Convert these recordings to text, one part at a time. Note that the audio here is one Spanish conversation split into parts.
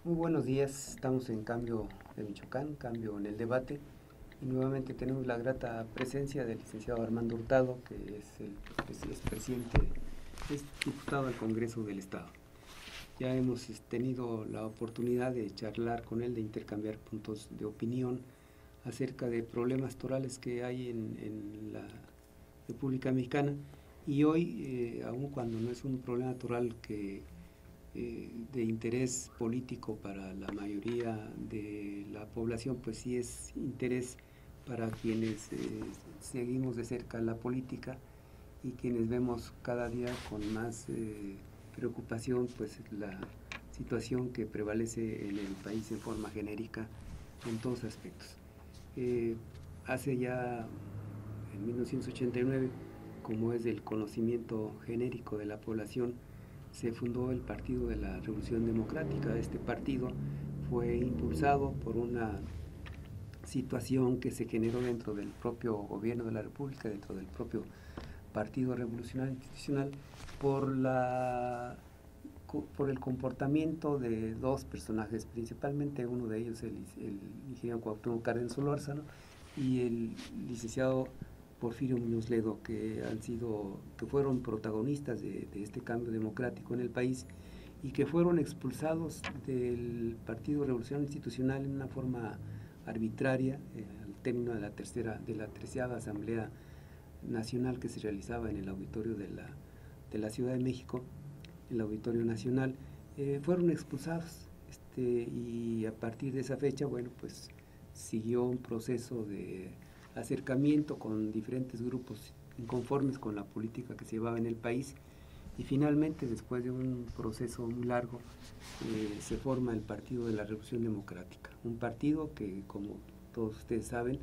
Muy buenos días, estamos en Cambio de Michoacán, Cambio en el Debate, y nuevamente tenemos la grata presencia del licenciado Armando Hurtado, que es presidente, es diputado al Congreso del Estado. Ya hemos tenido la oportunidad de charlar con él, de intercambiar puntos de opinión acerca de problemas torales que hay en la República Mexicana, y hoy, aun cuando no es un problema toral de interés político para la mayoría de la población, pues sí es interés para quienes seguimos de cerca la política y quienes vemos cada día con más preocupación pues la situación que prevalece en el país en forma genérica en todos aspectos. Hace ya, en 1989, como es del conocimiento genérico de la población, se fundó el Partido de la Revolución Democrática. Este partido fue impulsado por una situación que se generó dentro del propio gobierno de la República, dentro del propio Partido Revolucionario Institucional, por el comportamiento de dos personajes, principalmente uno de ellos el ingeniero Cuauhtémoc Cárdenas Solórzano y el licenciado Porfirio Muñoz Ledo, que fueron protagonistas de este cambio democrático en el país y que fueron expulsados del Partido Revolucionario Institucional en una forma arbitraria al término de la 13ª Asamblea Nacional que se realizaba en el auditorio de la Ciudad de México, el Auditorio Nacional. Fueron expulsados y a partir de esa fecha, bueno, pues siguió un proceso de acercamiento con diferentes grupos inconformes con la política que se llevaba en el país, y finalmente, después de un proceso muy largo, se forma el Partido de la Revolución Democrática, un partido que, como todos ustedes saben,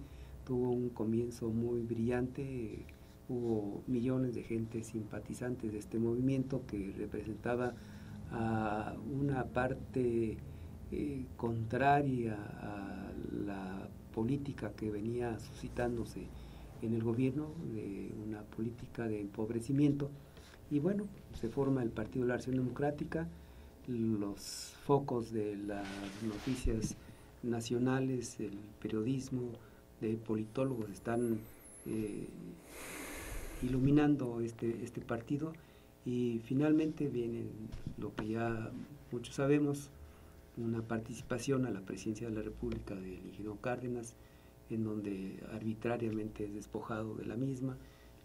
tuvo un comienzo muy brillante. Hubo millones de gente simpatizantes de este movimiento que representaba a una parte contraria a la política que venía suscitándose en el gobierno, de una política de empobrecimiento. Y bueno, se forma el Partido de la Acción Democrática. Los focos de las noticias nacionales, el periodismo, de politólogos están iluminando este partido, y finalmente viene lo que ya muchos sabemos, una participación a la presidencia de la República del ingeniero Cárdenas, en donde arbitrariamente es despojado de la misma.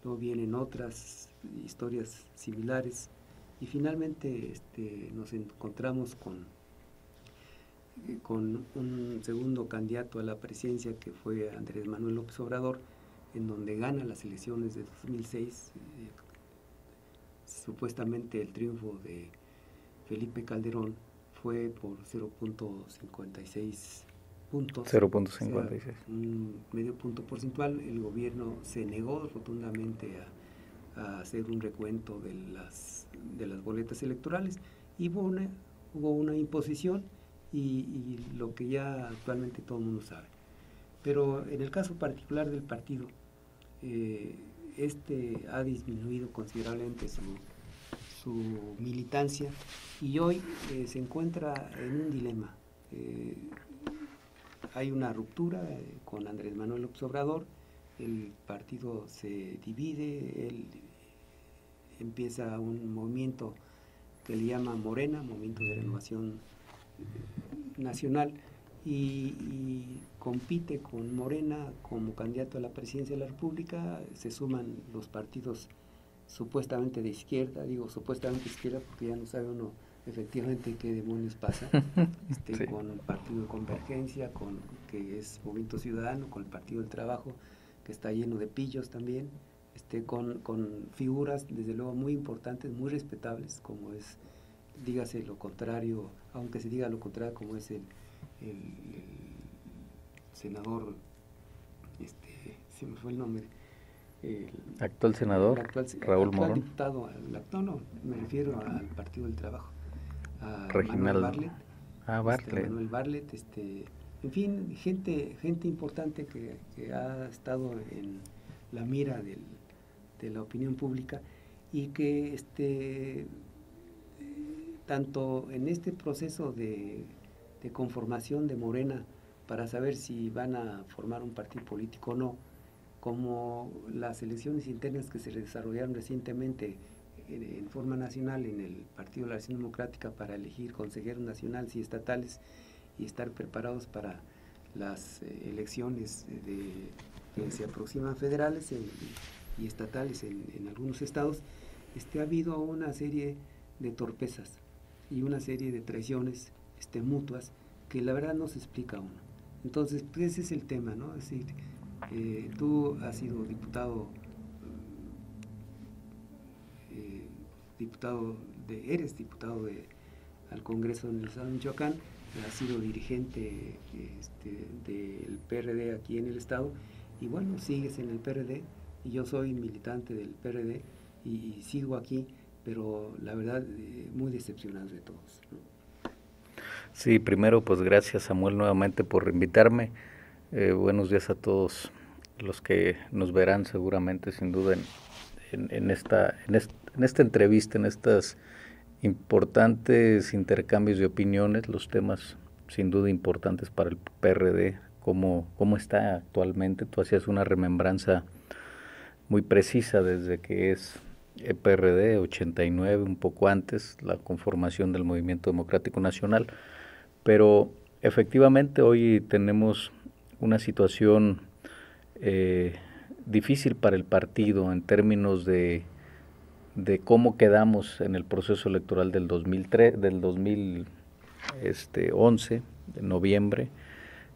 Luego vienen otras historias similares y finalmente nos encontramos con un segundo candidato a la presidencia, que fue Andrés Manuel López Obrador, en donde gana las elecciones de 2006, supuestamente el triunfo de Felipe Calderón fue por 0.56 puntos, 0.56. O sea, un medio punto porcentual. El gobierno se negó rotundamente a hacer un recuento de las boletas electorales, y hubo una imposición y lo que ya actualmente todo el mundo sabe. Pero en el caso particular del partido, ha disminuido considerablemente su militancia, y hoy se encuentra en un dilema. Hay una ruptura con Andrés Manuel López Obrador, el partido se divide, él empieza un movimiento que le llama Morena, Movimiento de Renovación Nacional, y compite con Morena como candidato a la presidencia de la República. Se suman los partidos supuestamente de izquierda, digo supuestamente de izquierda porque ya no sabe uno efectivamente qué demonios pasa, Sí. con el Partido de Convergencia, que es Movimiento Ciudadano, con el Partido del Trabajo, que está lleno de pillos también, con figuras desde luego muy importantes, muy respetables, como es, dígase lo contrario, aunque se diga lo contrario, como es el senador, se me fue el nombre, el Actual senador Raúl actual Morón. diputado, no, me refiero al Partido del Trabajo, a Manuel Reginaldo. Bartlett, Bartlett. Manuel Bartlett, en fin, gente importante que ha estado en la mira de la opinión pública, y que tanto en este proceso de de conformación de Morena para saber si van a formar un partido político o no, como las elecciones internas que se desarrollaron recientemente en forma nacional en el Partido de la Acción Democrática para elegir consejeros nacionales y estatales y estar preparados para las elecciones que se aproximan federales y estatales en algunos estados, ha habido una serie de torpezas y una serie de traiciones mutuas que la verdad no se explica a uno. Entonces, pues ese es el tema, ¿no? Es decir, tú has sido diputado, eres diputado al Congreso del Estado de Michoacán, has sido dirigente del PRD aquí en el Estado, y bueno, sigues en el PRD, y yo soy militante del PRD, y sigo aquí, pero la verdad, muy decepcionado de todos, ¿no? Sí, primero pues gracias Samuel nuevamente por invitarme. Buenos días a todos los que nos verán seguramente sin duda en esta entrevista, en estos importantes intercambios de opiniones, los temas sin duda importantes para el PRD, cómo está actualmente. Tú hacías una remembranza muy precisa desde que es el PRD, 89, un poco antes, la conformación del Movimiento Democrático Nacional. Pero efectivamente hoy tenemos una situación difícil para el partido en términos de cómo quedamos en el proceso electoral del 2011, de noviembre.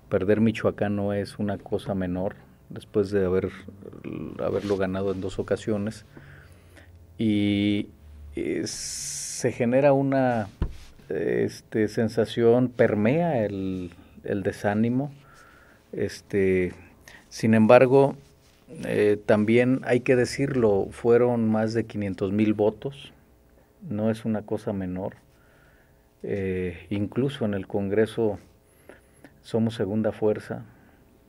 Perder Michoacán no es una cosa menor, después de haberlo ganado en 2 ocasiones. Y se genera una sensación, permea el desánimo. Sin embargo, también hay que decirlo, fueron más de 500,000 votos, no es una cosa menor. Incluso en el Congreso somos segunda fuerza,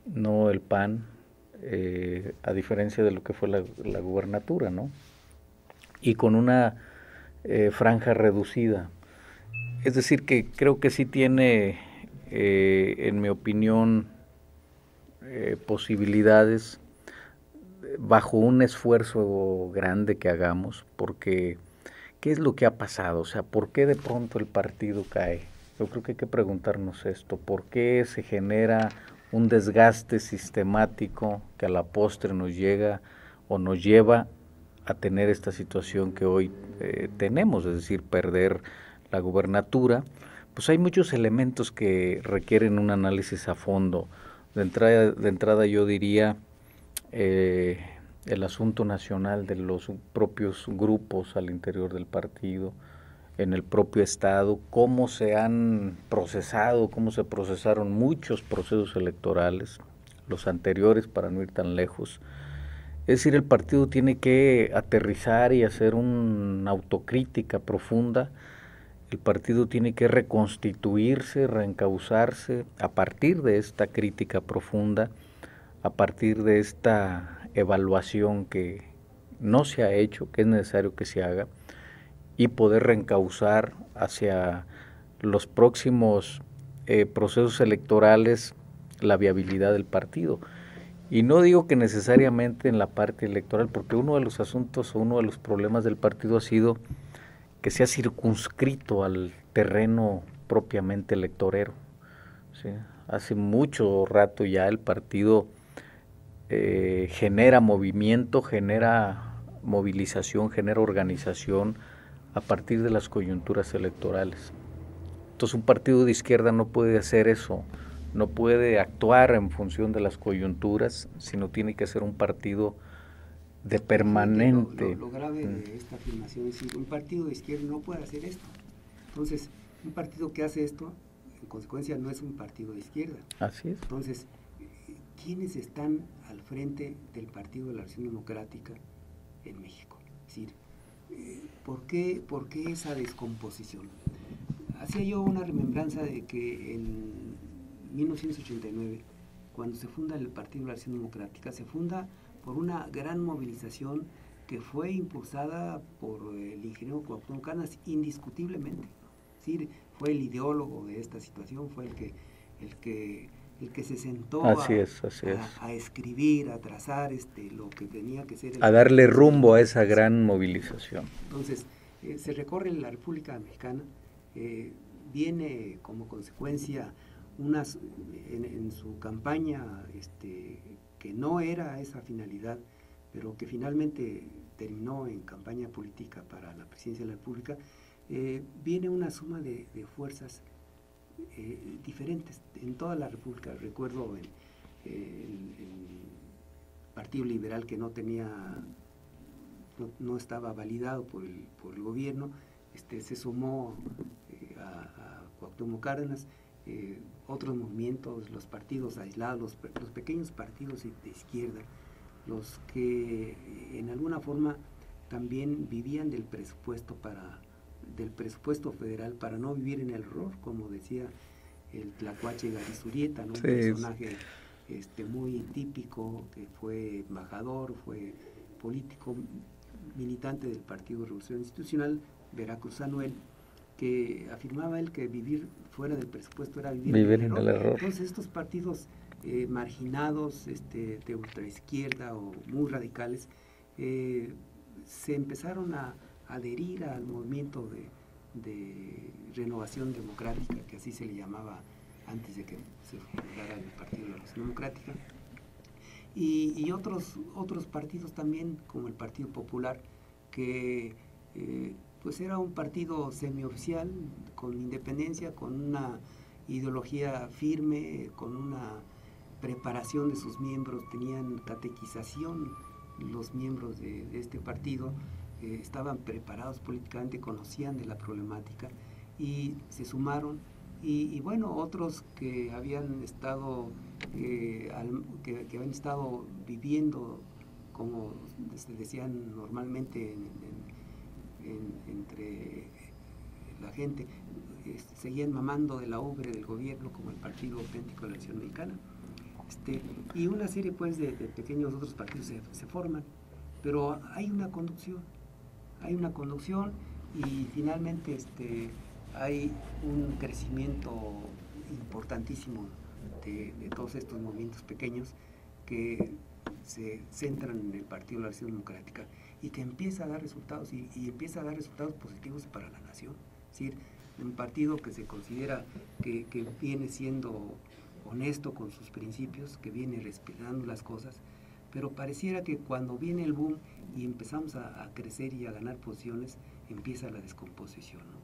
no el PAN, a diferencia de lo que fue la gubernatura, ¿no? Y con una franja reducida. Es decir, que creo que sí tiene, en mi opinión, posibilidades bajo un esfuerzo grande que hagamos, porque ¿qué es lo que ha pasado? O sea, ¿por qué de pronto el partido cae? Yo creo que hay que preguntarnos esto. ¿Por qué se genera un desgaste sistemático que a la postre nos llega o nos lleva a tener esta situación que hoy tenemos, es decir, perder la gubernatura? Pues hay muchos elementos que requieren un análisis a fondo. De entrada yo diría el asunto nacional de los propios grupos al interior del partido, en el propio Estado, cómo se procesaron muchos procesos electorales, los anteriores para no ir tan lejos. Es decir, el partido tiene que aterrizar y hacer una autocrítica profunda. El partido tiene que reconstituirse, reencauzarse a partir de esta crítica profunda, a partir de esta evaluación que no se ha hecho, que es necesario que se haga, y poder reencauzar hacia los próximos procesos electorales la viabilidad del partido. Y no digo que necesariamente en la parte electoral, porque uno de los asuntos o uno de los problemas del partido ha sido que se ha circunscrito al terreno propiamente electorero, ¿sí? Hace mucho rato ya el partido genera movimiento, genera movilización, genera organización a partir de las coyunturas electorales. Entonces un partido de izquierda no puede hacer eso, no puede actuar en función de las coyunturas, sino tiene que ser un partido de permanente. Lo grave de esta afirmación es que un partido de izquierda no puede hacer esto. Entonces, un partido que hace esto, en consecuencia, no es un partido de izquierda. Así es. Entonces, ¿quiénes están al frente del Partido de la Acción Democrática en México? Es decir, ¿por qué esa descomposición? Hacía yo una remembranza de que en 1989, cuando se funda el Partido de la Acción Democrática, se funda por una gran movilización que fue impulsada por el ingeniero Cuauhtémoc Cárdenas indiscutiblemente. Es decir, fue el ideólogo de esta situación, fue el que se sentó a escribir, a trazar lo que tenía que ser. A darle rumbo a esa gran movilización. Entonces, se recorre la República Mexicana, viene como consecuencia en su campaña que no era esa finalidad, pero que finalmente terminó en campaña política para la presidencia de la República, viene una suma de fuerzas diferentes en toda la República. Recuerdo el Partido Liberal, que no estaba validado por el gobierno, se sumó a Cuauhtémoc Cárdenas, otros movimientos, los partidos aislados, los pequeños partidos de izquierda, los que en alguna forma también vivían del presupuesto federal para no vivir en el error, como decía el tlacuache Garizurieta, ¿no? Un personaje muy típico, que fue embajador, fue político, militante del Partido de Revolución Institucional, veracruzano él, que afirmaba él que vivir fuera del presupuesto era vivir en el error. Entonces estos partidos marginados, de ultraizquierda o muy radicales, se empezaron a adherir al movimiento de renovación democrática, que así se le llamaba antes de que se fundara el Partido de la Revolución Democrática, y otros partidos también, como el Partido Popular, que pues era un partido semioficial, con independencia, con una ideología firme, con una preparación de sus miembros, tenían catequización los miembros de este partido, estaban preparados políticamente, conocían de la problemática y se sumaron. Y bueno, otros que habían estado viviendo, como se decían normalmente entre la gente, seguían mamando de la ubre del gobierno, como el Partido Auténtico de la Nación Mexicana, y una serie pues de pequeños otros partidos se forman, pero hay una conducción y finalmente hay un crecimiento importantísimo de todos estos movimientos pequeños que se centran en el Partido de la Revolución Democrática y que empieza a dar resultados y empieza a dar resultados positivos para la nación. Es decir, un partido que se considera que viene siendo honesto con sus principios, que viene respetando las cosas, pero pareciera que cuando viene el boom y empezamos a crecer y a ganar posiciones, empieza la descomposición, ¿no?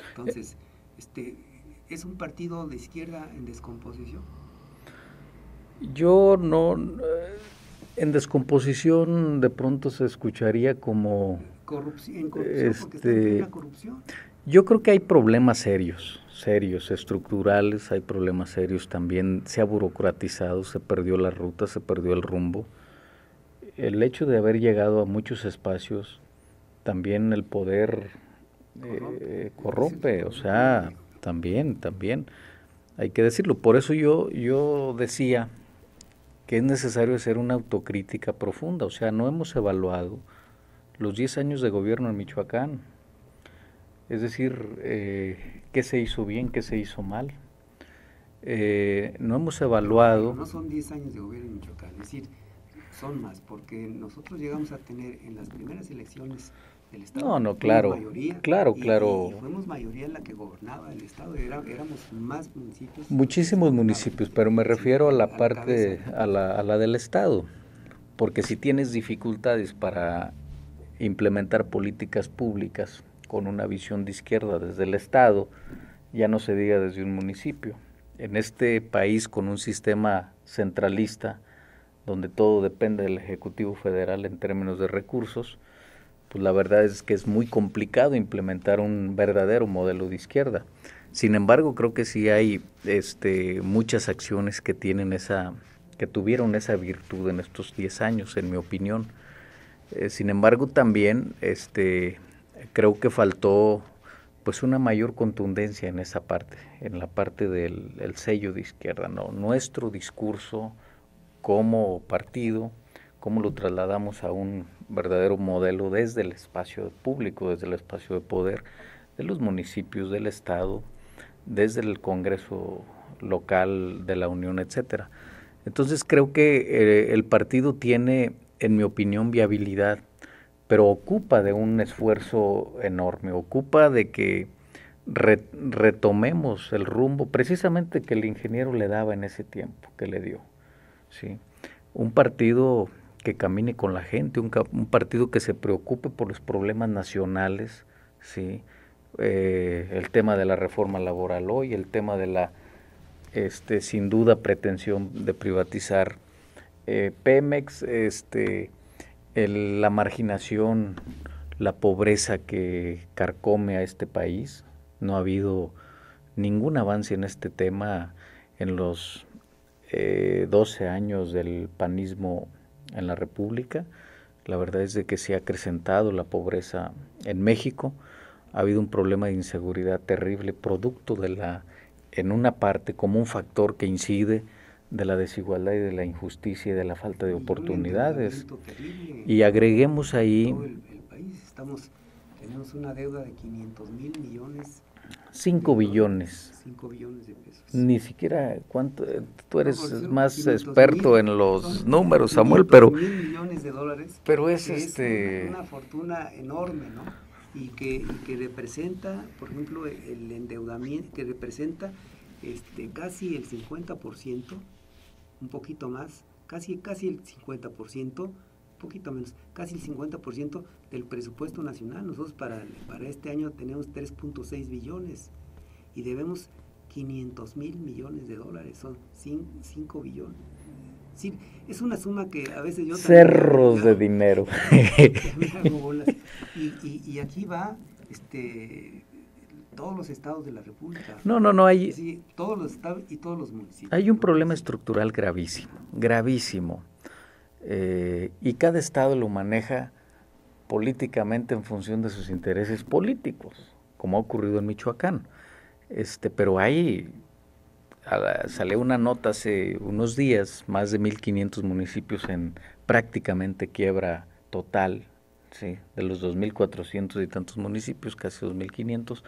Entonces, ¿es un partido de izquierda en descomposición? Yo no, en descomposición de pronto se escucharía como corrupción, porque está en la corrupción. Yo creo que hay problemas serios, estructurales, hay problemas serios también, se ha burocratizado, se perdió la ruta, se perdió el rumbo. El hecho de haber llegado a muchos espacios, también el poder corrompe, o sea, también, hay que decirlo. Por eso yo decía que es necesario hacer una autocrítica profunda, o sea, no hemos evaluado los 10 años de gobierno en Michoacán. Es decir, qué se hizo bien, qué se hizo mal. No hemos evaluado... Pero no son 10 años de gobierno en Michoacán, es decir, son más, porque nosotros llegamos a tener en las primeras elecciones del Estado claro, mayoría, claro. Y fuimos mayoría en la que gobernaba el Estado, éramos más municipios. Muchísimos municipios, pero me refiero a la parte, a la del Estado, porque si tienes dificultades para implementar políticas públicas con una visión de izquierda desde el Estado, ya no se diga desde un municipio. En este país con un sistema centralista, donde todo depende del Ejecutivo Federal en términos de recursos, pues la verdad es que es muy complicado implementar un verdadero modelo de izquierda. Sin embargo, creo que sí hay muchas acciones que tuvieron esa virtud en estos 10 años, en mi opinión. Sin embargo, también creo que faltó pues una mayor contundencia en esa parte, en la parte del sello de izquierda, ¿no? Nuestro discurso como partido, cómo lo trasladamos a un verdadero modelo desde el espacio público, desde el espacio de poder, de los municipios, del Estado, desde el Congreso local de la Unión, etcétera. Entonces creo que el partido tiene, en mi opinión, viabilidad, pero ocupa de un esfuerzo enorme, ocupa de que retomemos el rumbo precisamente que el ingeniero le daba en ese tiempo que le dio, ¿sí? Un partido que camine con la gente, un partido que se preocupe por los problemas nacionales, ¿sí? El tema de la reforma laboral hoy, el tema de la sin duda pretensión de privatizar Pemex, la marginación, la pobreza que carcome a este país. No ha habido ningún avance en este tema en los 12 años del panismo en la República. La verdad es de que se ha acrecentado la pobreza en México. Ha habido un problema de inseguridad terrible, producto en una parte, como un factor que incide de la desigualdad y de la injusticia y de la falta de oportunidades. Y agreguemos ahí... Todo el país tenemos una deuda de 500,000 millones. 5 billones. 5 billones de pesos. Ni siquiera, ¿cuánto? Tú eres más 500 experto en los números, Samuel, pero... 500,000 millones de dólares. Pero es una fortuna enorme, ¿no? Y que representa, por ejemplo, el endeudamiento, que representa casi el 50%, un poquito más, casi el 50%, un poquito menos, casi el 50% del presupuesto nacional. Nosotros para este año tenemos 3.6 billones y debemos 500,000 millones de dólares, son 5 billones. Sí, es una suma que a veces yo... Cerros de dinero. Y aquí va todos los estados de la República. No, hay... Sí, todos los estados y todos los municipios. Hay un problema estructural gravísimo. Y cada estado lo maneja políticamente en función de sus intereses políticos, como ha ocurrido en Michoacán. Pero ahí salió una nota hace unos días, más de 1,500 municipios en prácticamente quiebra total, ¿sí? De los 2,400 y tantos municipios, casi 2,500.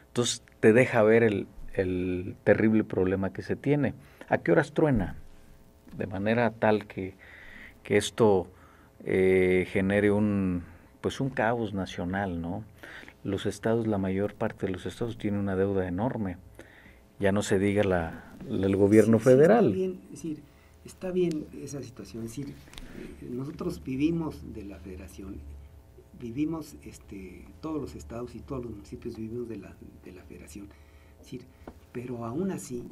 Entonces te deja ver el terrible problema que se tiene. ¿A qué horas truena? De manera tal que esto genere un caos nacional, ¿no? Los estados, la mayor parte de los estados tienen una deuda enorme. Ya no se diga el gobierno federal. Está bien esa situación. Es decir, nosotros vivimos de la federación, vivimos todos los estados y todos los municipios vivimos de la federación. Es decir, pero aún así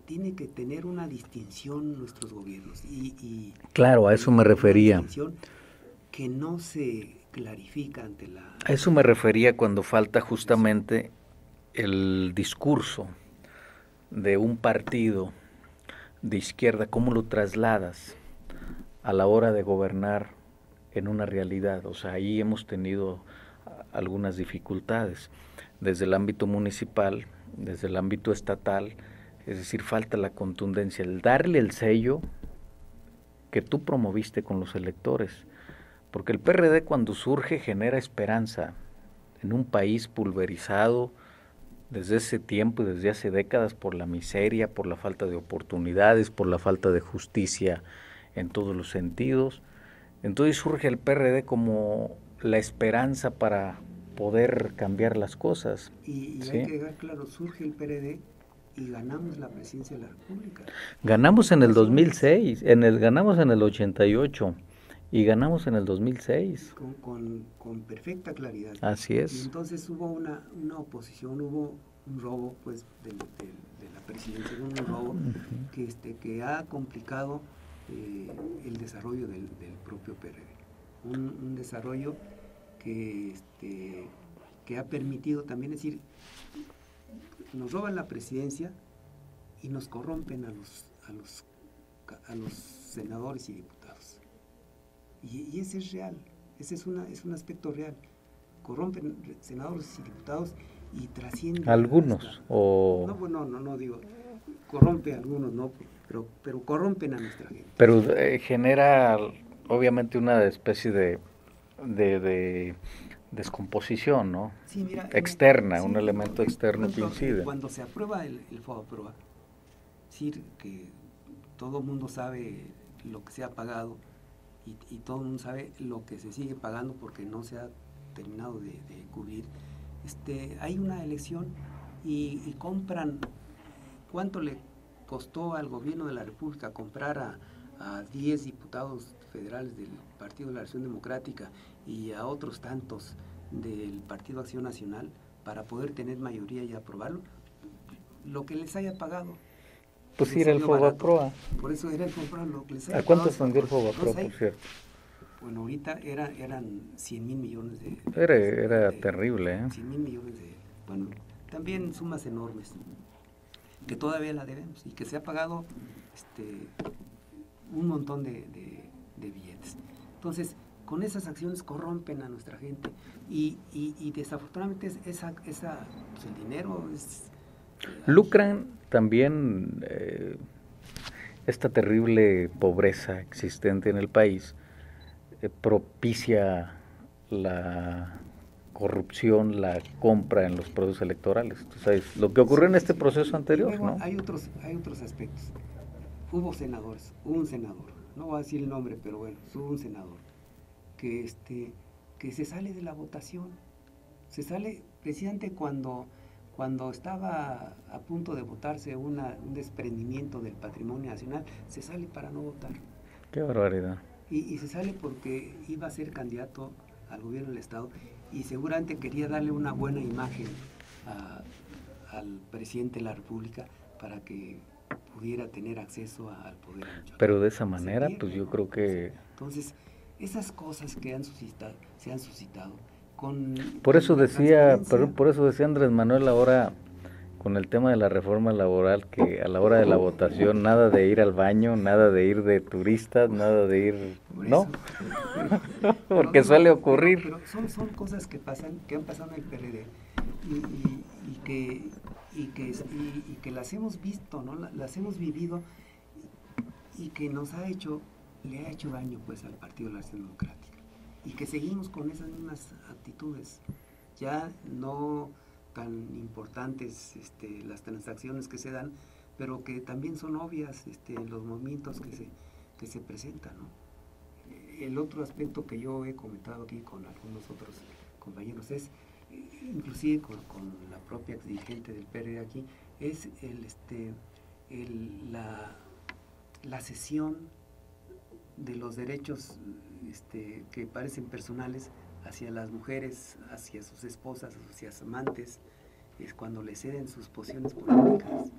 tiene que tener una distinción nuestros gobiernos. Claro, a eso me refería. Una distinción que no se clarifica ante la... A eso me refería cuando falta justamente el discurso de un partido de izquierda, cómo lo trasladas a la hora de gobernar en una realidad. O sea, ahí hemos tenido algunas dificultades, desde el ámbito municipal, desde el ámbito estatal, es decir, falta la contundencia, el darle el sello que tú promoviste con los electores, porque el PRD cuando surge genera esperanza en un país pulverizado desde ese tiempo y desde hace décadas por la miseria, por la falta de oportunidades, por la falta de justicia en todos los sentidos. Entonces surge el PRD como la esperanza para poder cambiar las cosas. Y ¿sí? Hay que dejar claro, surge el PRD y ganamos la presidencia de la República. Ganamos en el 2006, ganamos en el 88 y ganamos en el 2006. Con perfecta claridad. Así es. Y entonces hubo una oposición, hubo un robo pues de la presidencia, un robo que ha complicado el desarrollo del propio PRD. Un desarrollo que ha permitido también, es decir, nos roban la presidencia y nos corrompen a los senadores y diputados. Y ese es real, ese es un aspecto real. Corrompen senadores y diputados y trascienden. ¿Algunos? No digo, corrompe a algunos, no, pero corrompen a nuestra gente. Pero genera obviamente una especie de descomposición, ¿no? Sí, mira, Externa, sí, un elemento externo que incide. Cuando se aprueba el FOBAPROA, es decir, que todo el mundo sabe lo que se ha pagado y todo el mundo sabe lo que se sigue pagando porque no se ha terminado de cubrir. Hay una elección y compran. ¿Cuánto le costó al gobierno de la República comprar a 10 diputados federales del Partido de la Acción Democrática y a otros tantos del Partido Acción Nacional para poder tener mayoría y aprobarlo? Lo que les haya pagado. Pues sí, era el FOBAPROA. Por eso era el FOBAPROA, lo que les haya ¿A cuánto pagado. ascendió el FOBAPROA, por cierto? Bueno, ahorita eran 100,000 millones de... Era terrible, ¿eh? 100,000 millones de... Bueno, también sumas enormes, que todavía la debemos y que se ha pagado un montón de billetes. Entonces, con esas acciones corrompen a nuestra gente y desafortunadamente pues el dinero es... Lucran también esta terrible pobreza existente en el país, propicia la corrupción, la compra en los procesos electorales. Tú sabes, lo que ocurrió en este proceso anterior, luego, ¿no? Hay otros aspectos. Hubo un senador, no voy a decir el nombre, pero bueno, hubo un senador que se sale de la votación, se sale precisamente cuando estaba a punto de votarse un desprendimiento del patrimonio nacional, se sale para no votar. Qué barbaridad. Y se sale porque iba a ser candidato al gobierno del Estado y seguramente quería darle una buena imagen al presidente de la República para que pudiera tener acceso al poder. Pero de esa manera, pues yo creo que... Entonces, esas cosas que se han suscitado por eso decía Andrés Manuel ahora con el tema de la reforma laboral, que a la hora de la votación nada de ir al baño, nada de ir de turistas, nada de ir, ¿no? Porque suele ocurrir. Pero son cosas que han pasado en el PRD y que las hemos visto, ¿no? Las hemos vivido y que le ha hecho daño pues al Partido de la Acción Democrática. Y que seguimos con esas mismas actitudes, ya no tan importantes las transacciones que se dan, pero que también son obvias los movimientos que se presentan, ¿no? El otro aspecto que yo he comentado aquí con algunos otros compañeros es, inclusive con la propia dirigente del PRD aquí, es la cesión de los derechos que parecen personales hacia las mujeres, hacia sus esposas, hacia sus amantes, es cuando le ceden sus posiciones políticas.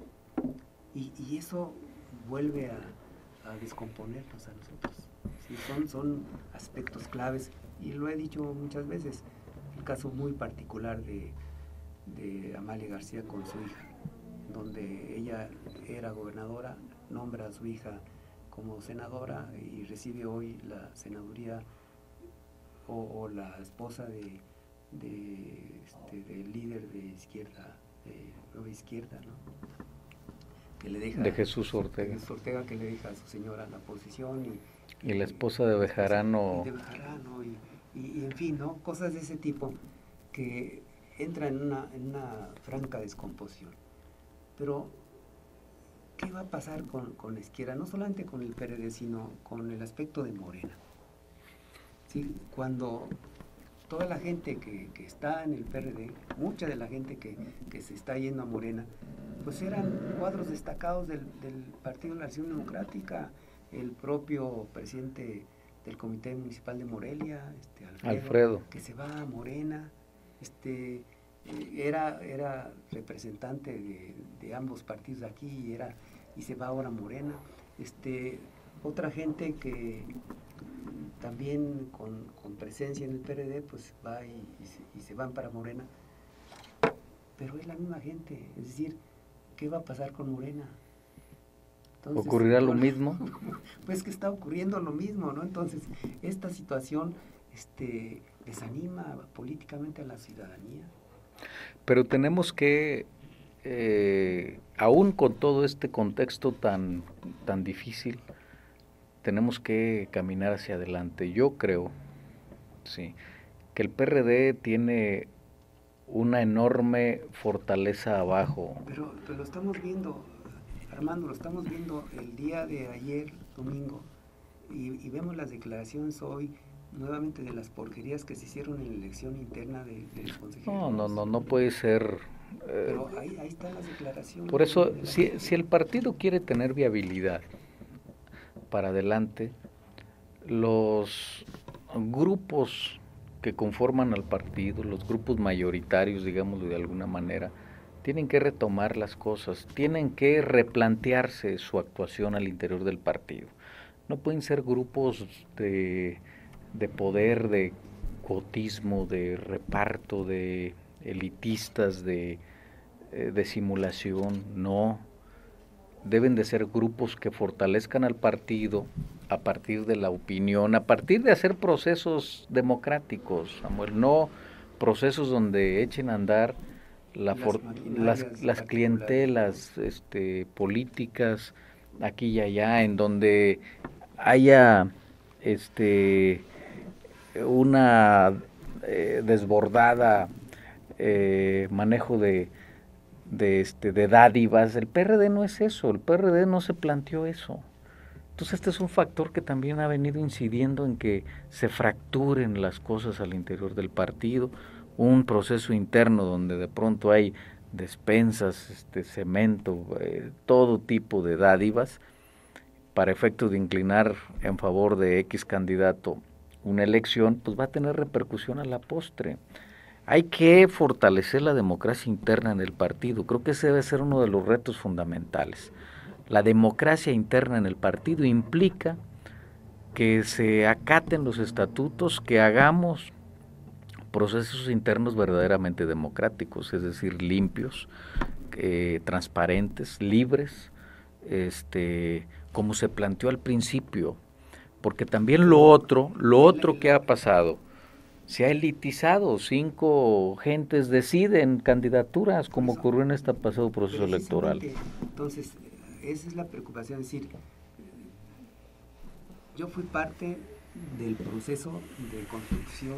Y eso vuelve a descomponernos a nosotros. ¿Sí? Son aspectos claves, y lo he dicho muchas veces, el caso muy particular de Amalia García con su hija, donde ella era gobernadora, nombra a su hija como senadora y recibe hoy la senaduría o la esposa del líder de izquierda, de Nueva Izquierda, ¿no? Que le deja, de Jesús Ortega. De Jesús Ortega, que le deja a su señora la posición. Y la esposa de Bejarano. Y en fin, ¿no? Cosas de ese tipo que entran en una franca descomposición. Pero ¿qué va a pasar con la izquierda? No solamente con el PRD, sino con el aspecto de Morena. ¿Sí? Cuando toda la gente que está en el PRD, mucha de la gente que se está yendo a Morena, pues eran cuadros destacados del Partido de la Acción Democrática, el propio presidente del Comité Municipal de Morelia, Alfredo, que se va a Morena, era representante de ambos partidos de aquí y se va ahora a Morena. Otra gente que también con presencia en el PRD pues va y se van para Morena, pero es la misma gente. Es decir, ¿qué va a pasar con Morena? Entonces, ¿ocurrirá lo mismo? Pues que está ocurriendo lo mismo, ¿no? Entonces, esta situación desanima políticamente a la ciudadanía. Pero tenemos que, aún con todo este contexto tan difícil, tenemos que caminar hacia adelante. Yo creo, sí, que el PRD tiene una enorme fortaleza abajo. Pero lo estamos viendo, Armando, lo estamos viendo el día de ayer, domingo, y vemos las declaraciones hoy nuevamente de las porquerías que se hicieron en la elección interna del consejero. No puede ser. Pero ahí están las declaraciones. Por eso, si el partido quiere tener viabilidad para adelante, los grupos que conforman al partido, los grupos mayoritarios, digámoslo de alguna manera, tienen que retomar las cosas, tienen que replantearse su actuación al interior del partido. No pueden ser grupos de poder, de cuotismo, de reparto, de elitistas, de simulación, no. Deben de ser grupos que fortalezcan al partido a partir de la opinión, a partir de hacer procesos democráticos, Samuel, no procesos donde echen a andar las clientelas políticas aquí y allá, en donde haya una desbordada manejo de dádivas. El PRD no es eso, el PRD no se planteó eso. Entonces este es un factor que también ha venido incidiendo en que se fracturen las cosas al interior del partido, un proceso interno donde de pronto hay despensas, cemento, todo tipo de dádivas para efecto de inclinar en favor de X candidato una elección, pues va a tener repercusión a la postre. Hay que fortalecer la democracia interna en el partido. Creo que ese debe ser uno de los retos fundamentales. La democracia interna en el partido implica que se acaten los estatutos, que hagamos procesos internos verdaderamente democráticos, es decir, limpios, transparentes, libres, como se planteó al principio. Porque también lo otro que ha pasado, se ha elitizado, 5 gentes deciden candidaturas, como ocurrió en este pasado proceso electoral. Entonces, esa es la preocupación, es decir, yo fui parte del proceso de construcción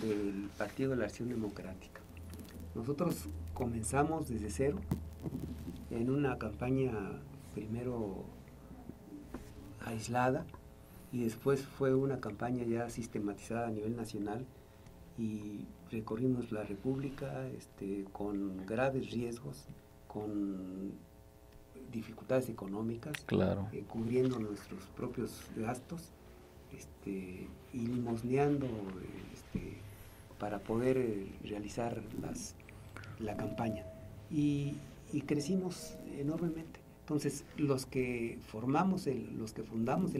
del Partido de la Acción Democrática. Nosotros comenzamos desde cero, en una campaña primero aislada, y después fue una campaña ya sistematizada a nivel nacional, y recorrimos la República con graves riesgos, con dificultades económicas, claro, cubriendo nuestros propios gastos, y limosneando para poder realizar la campaña, y crecimos enormemente. Entonces, los que fundamos el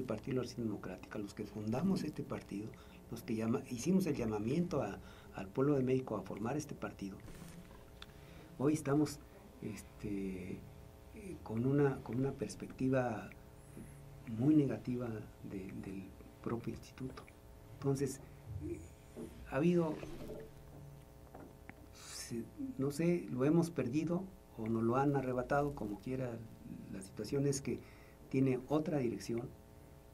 Partido de la Acción Democrática, los que fundamos este partido, los que hicimos el llamamiento al pueblo de México a formar este partido, hoy estamos con una perspectiva muy negativa del propio instituto. Entonces, ha habido, no sé, lo hemos perdido o nos lo han arrebatado, como quiera. La situación es que tiene otra dirección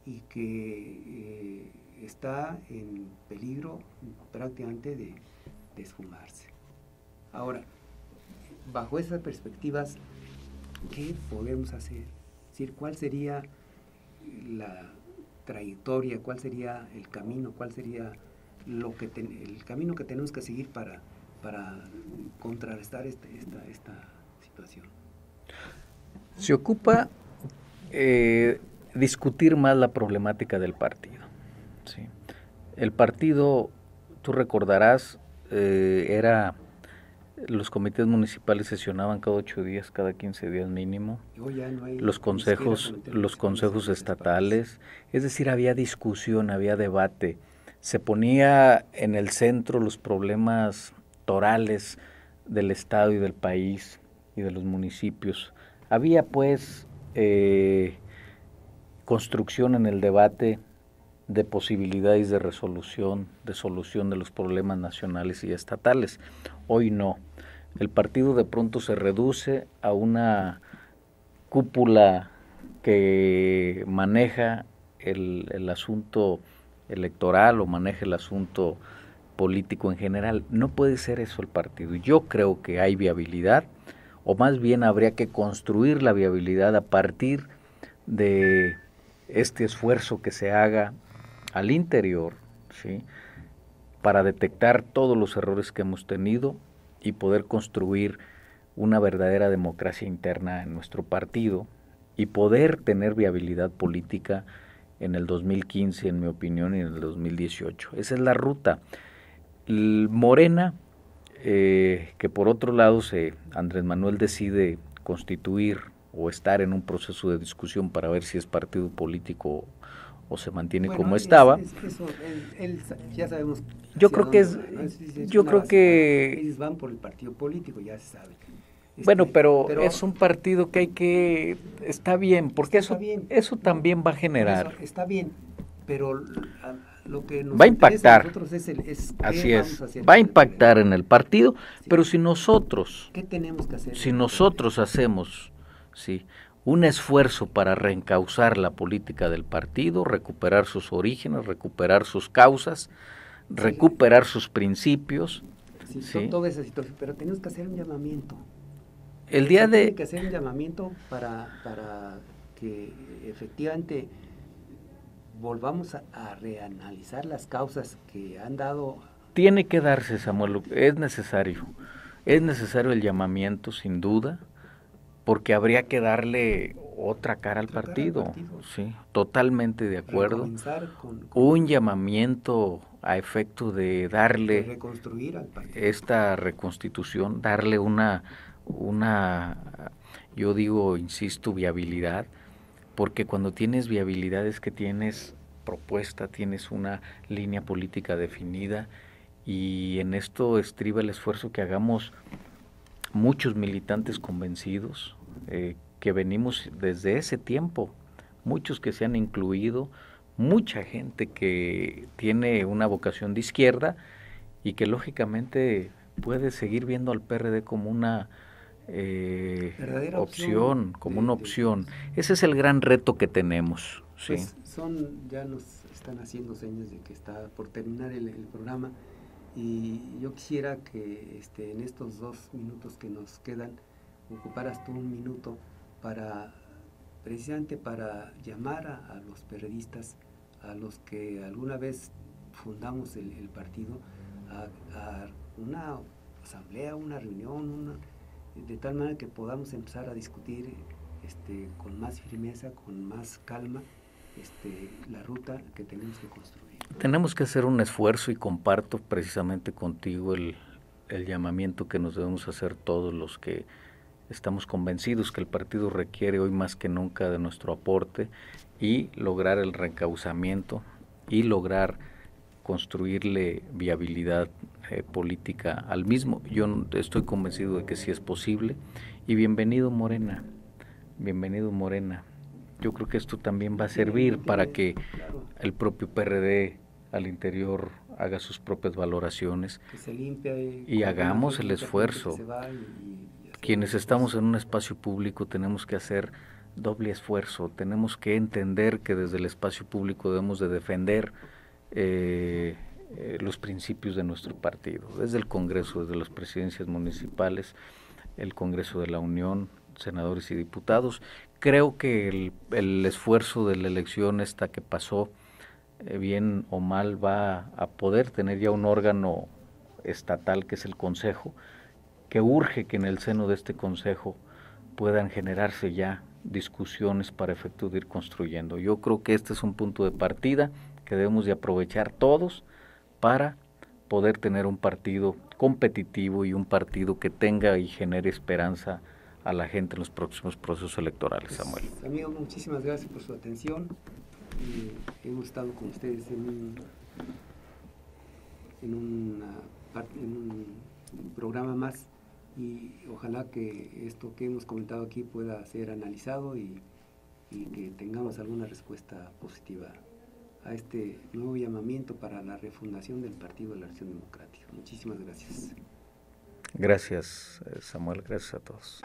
y que está en peligro prácticamente de esfumarse. Ahora, bajo esas perspectivas, ¿qué podemos hacer? Es decir, ¿cuál sería la trayectoria, cuál sería el camino, cuál sería el camino que tenemos que seguir para contrarrestar esta situación? Se ocupa discutir más la problemática del partido. ¿Sí? El partido, tú recordarás, los comités municipales sesionaban cada 8 días, cada 15 días mínimo. No hay los consejos estatales, es decir, había discusión, había debate. Se ponía en el centro los problemas torales del Estado y del país y de los municipios. Había pues construcción en el debate de posibilidades de resolución, de solución de los problemas nacionales y estatales. Hoy no. El partido de pronto se reduce a una cúpula que maneja el asunto electoral o maneja el asunto político en general. No puede ser eso el partido. Yo creo que hay viabilidad, o más bien habría que construir la viabilidad a partir de este esfuerzo que se haga al interior, ¿sí?, para detectar todos los errores que hemos tenido y poder construir una verdadera democracia interna en nuestro partido y poder tener viabilidad política en el 2015, en mi opinión, y en el 2018. Esa es la ruta. Morena, que por otro lado Andrés Manuel decide constituir o estar en un proceso de discusión para ver si es partido político o se mantiene como estaba. Eso, ya sabemos. Yo creo que ellos van por el partido político, ya se sabe. Bueno, pero es un partido que está bien, porque eso también va a generar. Eso está bien, pero lo que nos va a impactar. A nosotros así es, va a impactar en el partido, sí. Pero si nosotros, ¿qué tenemos que hacer? Si nosotros hacemos, sí, un esfuerzo para reencauzar la política del partido, recuperar sus orígenes, recuperar sus causas, sí, recuperar sus principios. Sí, ¿sí? Toda esa situación, pero tenemos que hacer un llamamiento. Tiene que hacer un llamamiento para que efectivamente volvamos a reanalizar las causas que han dado. Tiene que darse, Samuel, es necesario el llamamiento, sin duda, porque habría que darle otra cara al partido. Sí, totalmente de acuerdo. Un llamamiento a efecto de darle reconstruir al partido. Esta reconstitución, darle una, yo digo, insisto, viabilidad, porque cuando tienes viabilidad es que tienes propuesta, tienes una línea política definida, y en esto estriba el esfuerzo que hagamos muchos militantes convencidos, que venimos desde ese tiempo, muchos que se han incluido, mucha gente que tiene una vocación de izquierda y que lógicamente puede seguir viendo al PRD como una opción, como una opción. Ese es el gran reto que tenemos. ¿Sí? Pues ya nos están haciendo señas de que está por terminar el programa, y yo quisiera que en estos 2 minutos que nos quedan ocuparas tú un minuto precisamente para llamar a los periodistas, a los que alguna vez fundamos el partido, a una asamblea, una reunión, de tal manera que podamos empezar a discutir con más firmeza, con más calma, la ruta que tenemos que construir. Tenemos que hacer un esfuerzo, y comparto precisamente contigo el llamamiento que nos debemos hacer todos los que estamos convencidos que el partido requiere hoy más que nunca de nuestro aporte, y lograr el reencauzamiento y lograr construirle viabilidad política al mismo. Yo estoy convencido de que sí es posible, y bienvenido Morena. Yo creo que esto también va a servir para que el propio PRD al interior haga sus propias valoraciones, que se limpie, y hagamos el esfuerzo. Quienes estamos en un espacio público tenemos que hacer doble esfuerzo, tenemos que entender que desde el espacio público debemos de defender los principios de nuestro partido, desde el Congreso, desde las presidencias municipales, el Congreso de la Unión, senadores y diputados. Creo que el esfuerzo de la elección esta que pasó, bien o mal, va a poder tener ya un órgano estatal que es el Consejo, que urge que en el seno de este Consejo puedan generarse ya discusiones para efecto de ir construyendo. Yo creo que este es un punto de partida que debemos de aprovechar todos para poder tener un partido competitivo y un partido que tenga y genere esperanza a la gente en los próximos procesos electorales, Samuel. Amigo, muchísimas gracias por su atención. Hemos estado con ustedes en un programa más, y ojalá que esto que hemos comentado aquí pueda ser analizado y que tengamos alguna respuesta positiva a este nuevo llamamiento para la refundación del Partido de la Acción Democrática. Muchísimas gracias. Gracias, Samuel, gracias a todos.